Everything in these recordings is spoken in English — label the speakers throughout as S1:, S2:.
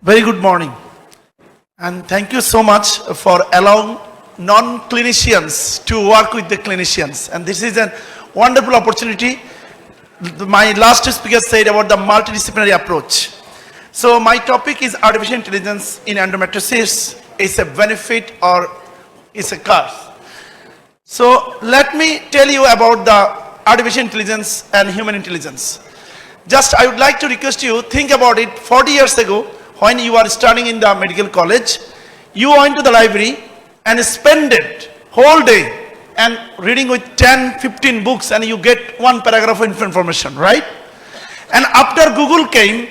S1: Very good morning, and thank you so much for allowing non-clinicians to work with the clinicians. And this is a wonderful opportunity. My last speaker said about the multidisciplinary approach. So my topic is artificial intelligence in endometriosis. Is a benefit or is a curse? So let me tell you about the artificial intelligence and human intelligence. Just I would like to request you, think about it. 40 years ago, when you are studying in the medical college, you went to the library and spend it whole day and reading with 10, 15 books, and you get one paragraph of information, right? And after Google came,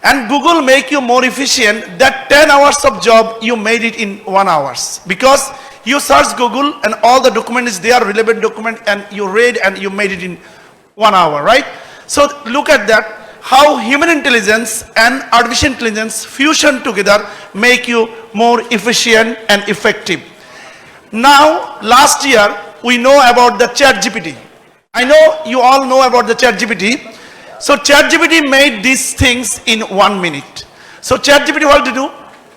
S1: and Google make you more efficient, that 10 hours of job, you made it in 1 hour. Because you search Google and all the document is there, relevant document, and you read and you made it in 1 hour, right? So look at that. How human intelligence and artificial intelligence fusion together make you more efficient and effective. Now, last year, we know about the ChatGPT. I know you all know about the ChatGPT. So ChatGPT made these things in 1 minute. So ChatGPT what to do?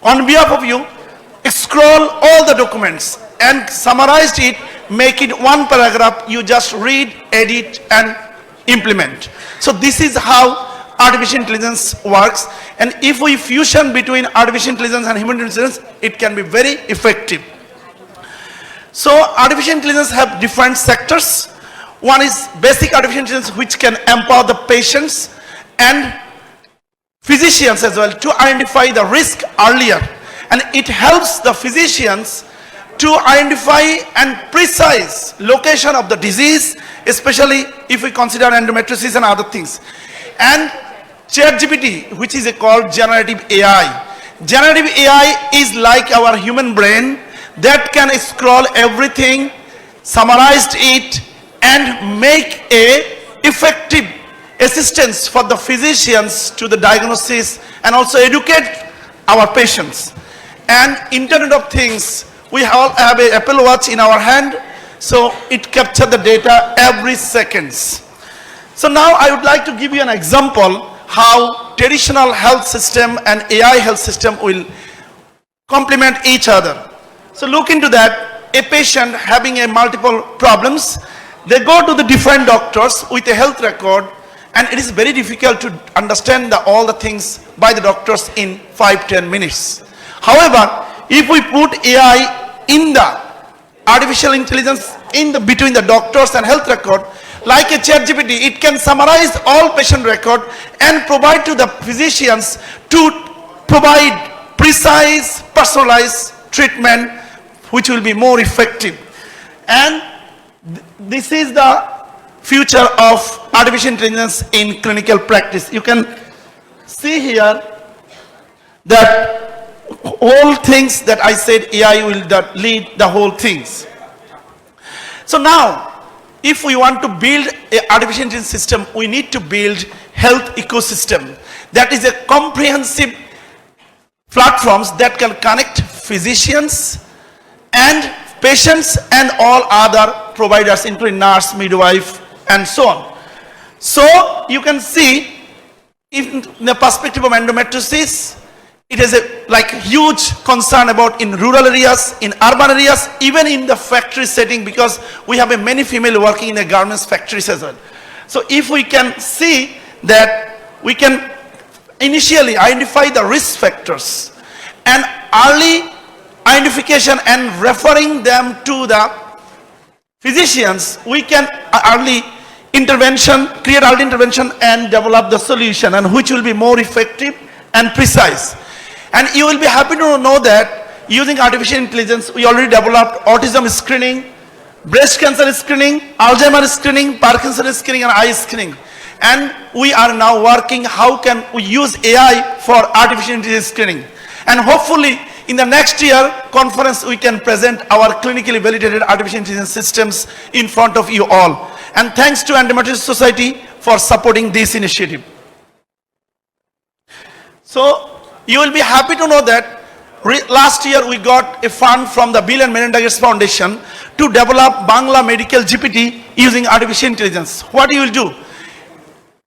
S1: On behalf of you, scroll all the documents and summarize it, make it one paragraph, you just read, edit, and implement. So this is how artificial intelligence works, and if we fusion between artificial intelligence and human intelligence, it can be very effective. So artificial intelligence have different sectors. One is basic artificial intelligence, which can empower the patients and physicians as well to identify the risk earlier, and it helps the physicians to identify and precise location of the disease, especially if we consider endometriosis and other things. And ChatGPT, which is called generative AI. Generative AI is like our human brain that can scroll everything, summarize it, and make a effective assistance for the physicians to the diagnosis and also educate our patients. And Internet of Things, we all have an Apple Watch in our hand, so it captures the data every seconds. So now I would like to give you an example how traditional health system and AI health system will complement each other. So look into that. A patient having a multiple problems, they go to the different doctors with a health record, and it is very difficult to understand all the things by the doctors in 5-10 minutes. However, if we put AI in the artificial intelligence between the doctors and health record, like a ChatGPT, it can summarize all patient record and provide to the physicians to provide precise, personalized treatment, which will be more effective. And this is the future of artificial intelligence in clinical practice. You can see here that all things that I said, AI will lead the whole things. So now, if we want to build an artificial intelligence system, we need to build health ecosystem. That is a comprehensive platforms that can connect physicians and patients and all other providers, including nurse, midwife, and so on. So you can see, in the perspective of endometriosis, it is a huge concern about in rural areas, in urban areas, even in the factory setting, because we have many female working in the garments factories as well. So if we can see that we can initially identify the risk factors and early identification and referring them to the physicians, we can create early intervention and develop the solution, and which will be more effective and precise. And you will be happy to know that using artificial intelligence, we already developed autism screening, breast cancer screening, Alzheimer's screening, Parkinson's screening, and eye screening. And we are now working how can we use AI for artificial intelligence screening. And hopefully in the next year conference, we can present our clinically validated artificial intelligence systems in front of you all. And thanks to Endometriosis Society for supporting this initiative. So you will be happy to know that last year we got a fund from the Bill and Melinda Gates Foundation to develop Bangla Medical GPT using artificial intelligence. What you will do?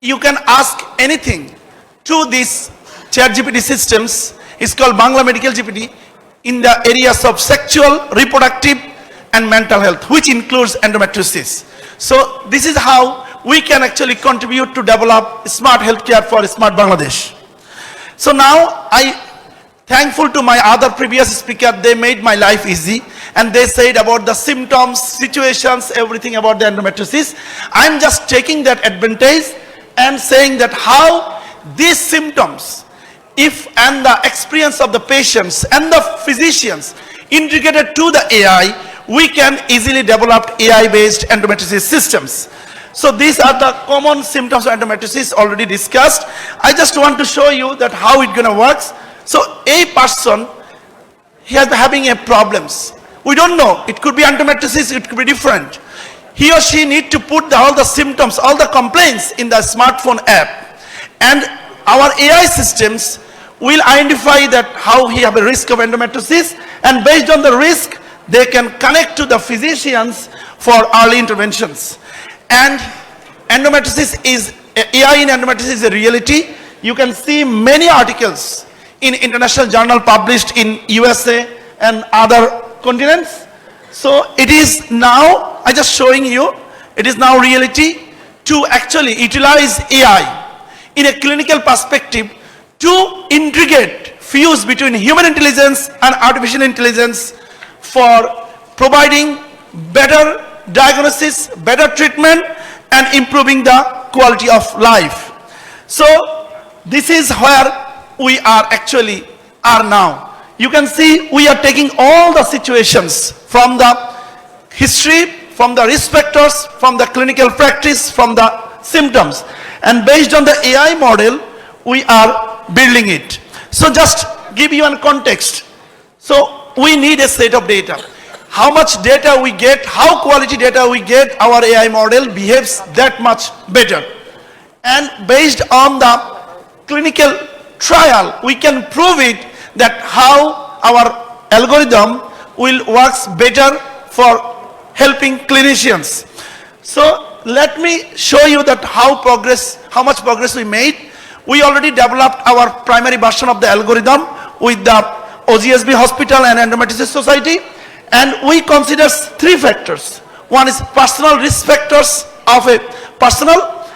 S1: You can ask anything to these ChatGPT systems is called Bangla Medical GPT in the areas of sexual, reproductive, and mental health, which includes endometriosis. So this is how we can actually contribute to develop smart healthcare for smart Bangladesh. So now thankful to my other previous speaker, they made my life easy and they said about the symptoms, situations, everything about the endometriosis. I'm just taking that advantage and saying that how these symptoms, and the experience of the patients and the physicians integrated to the AI, we can easily develop AI-based endometriosis systems. So these are the common symptoms of endometriosis already discussed. I just want to show you that how it gonna works. So a person, he is having a problems. We don't know, it could be endometriosis, it could be different. He or she need to put all the symptoms, all the complaints in the smartphone app. And our AI systems will identify that how he have a risk of endometriosis, and based on the risk, they can connect to the physicians for early interventions. And endometriosis is, AI in endometriosis is a reality. You can see many articles in international journal published in USA and other continents. So it is now, I just showing you, it is now reality to actually utilize AI in a clinical perspective to integrate, fuse between human intelligence and artificial intelligence for providing better diagnosis, better treatment, and improving the quality of life. So this is where we are now. You can see we are taking all the situations from the history, from the risk factors, from the clinical practice, from the symptoms, and based on the AI model, we are building it. So just give you a context. So we need a set of data. How much data we get, how quality data we get, our AI model behaves that much better. And based on the clinical trial, we can prove it that how our algorithm will works better for helping clinicians. So let me show you that how much progress we made. We already developed our primary version of the algorithm with the OGSB Hospital and Endometriosis Society, and we consider 3 factors. One is personal risk factors of a personal,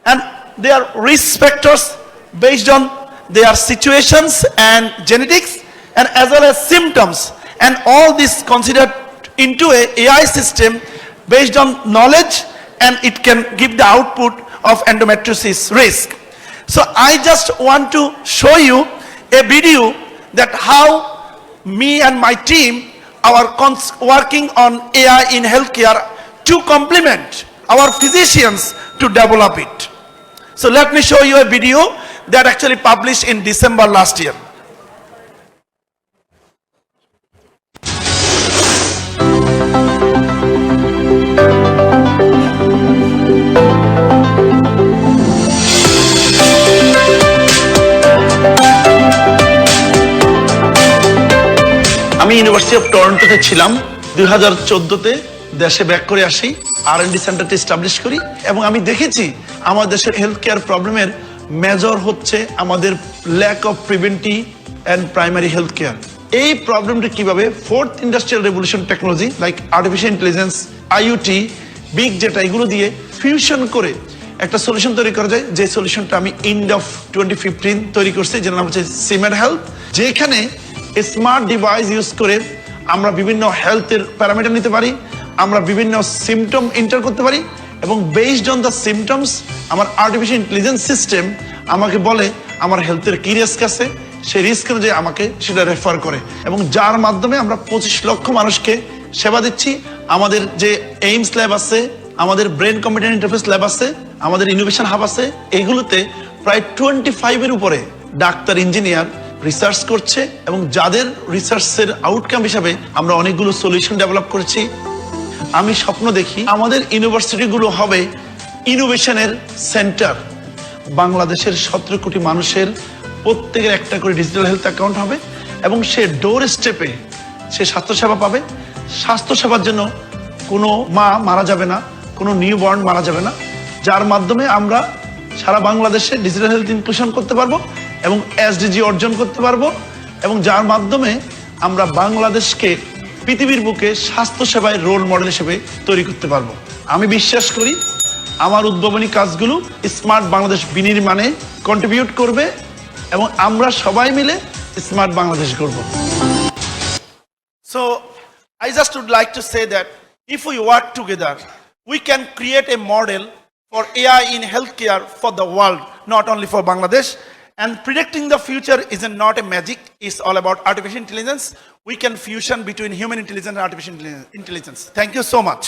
S1: and they are risk factors based on their situations and genetics, and as well as symptoms, and all this considered into a AI system based on knowledge, and it can give the output of endometriosis risk. So I just want to show you a video that how me and my team are working on AI in healthcare to complement our physicians to develop it. So let me show you a video that actually published in December last year. আমি university of টরন্টোতে ছিলাম 2014-তে দেশে back করে আসি, R&D সেন্টারটি establish করি, এবং আমি দেখেছি আমাদের দেশের হেলথ কেয়ার প্রবলেমের মেজর হচ্ছে আমাদের lack of preventive and primary health care. এই প্রবলেমটি কিভাবে fourth industrial revolution technology like artificial intelligence, IoT, big data এগুলো দিয়ে ফিউশন করে একটা সলিউশন তৈরি করা যায়, যে সলিউশনটা আমি এন্ড অফ 2015 তৈরি করছি, যার নাম হচ্ছে CMED হেলথ, যেখানে স্মার্ট ডিভাইস ইউজ করে আমরা বিভিন্ন হেলথের প্যারামিটার নিতে পারি, আমরা বিভিন্ন সিমটম এন্টার করতে পারি, এবং বেসড অন দ্য সিমটমস আমার আর্টিফিশিয়াল ইন্টেলিজেন্স সিস্টেম আমাকে বলে আমার হেলথের কি রিস্ক আছে, সেই রিস্ক অনুযায়ী আমাকে সেটা রেফার করে, এবং যার মাধ্যমে আমরা 25 লক্ষ মানুষকে সেবা দিচ্ছি। আমাদের যে এইমস ল্যাব আছে, আমাদের ব্রেন কম্পিউটার ইন্টারফেস ল্যাব আছে, আমাদের ইনোভেশন হাব আছে, এগুলোতে প্রায় 25-এর উপরে ডাক্তার, ইঞ্জিনিয়ার রিসার্চ করছে, এবং যাদের রিসার্চের আউটকাম হিসাবে আমরা অনেকগুলো সলিউশন ডেভেলপ করেছি। আমি স্বপ্ন দেখি আমাদের ইউনিভার্সিটিগুলো হবে ইনোভেশনের সেন্টার। বাংলাদেশের 17 কোটি মানুষের প্রত্যেকের একটা করে ডিজিটাল হেলথ অ্যাকাউন্ট হবে, এবং সে ডোর স্টেপে সে স্বাস্থ্যসেবা পাবে। স্বাস্থ্যসেবার জন্য কোনো মা মারা যাবে না, কোনো নিউবর্ন মারা যাবে না, যার মাধ্যমে আমরা সারা বাংলাদেশে ডিজিটাল হেলথ ইনক্লুশন করতে পারবো, এবং এসডিজি অর্জন করতে পারবো এবং যার মাধ্যমে আমরা বাংলাদেশকে পৃথিবীর বুকে স্বাস্থ্যসেবায় রোল মডেল হিসেবে তৈরি করতে পারবো। আমি বিশ্বাস করি আমার উদ্ভাবনী কাজগুলো স্মার্ট বাংলাদেশ বিনির্মাণে কন্ট্রিবিউট করবে এবং আমরা সবাই মিলে স্মার্ট বাংলাদেশ গড়ব। So I just would like to say that if we work together, we can create a model for AI in healthcare for the world, not only for Bangladesh. And predicting the future is not a magic, it's all about artificial intelligence. We can fusion between human intelligence and artificial intelligence. Thank you so much.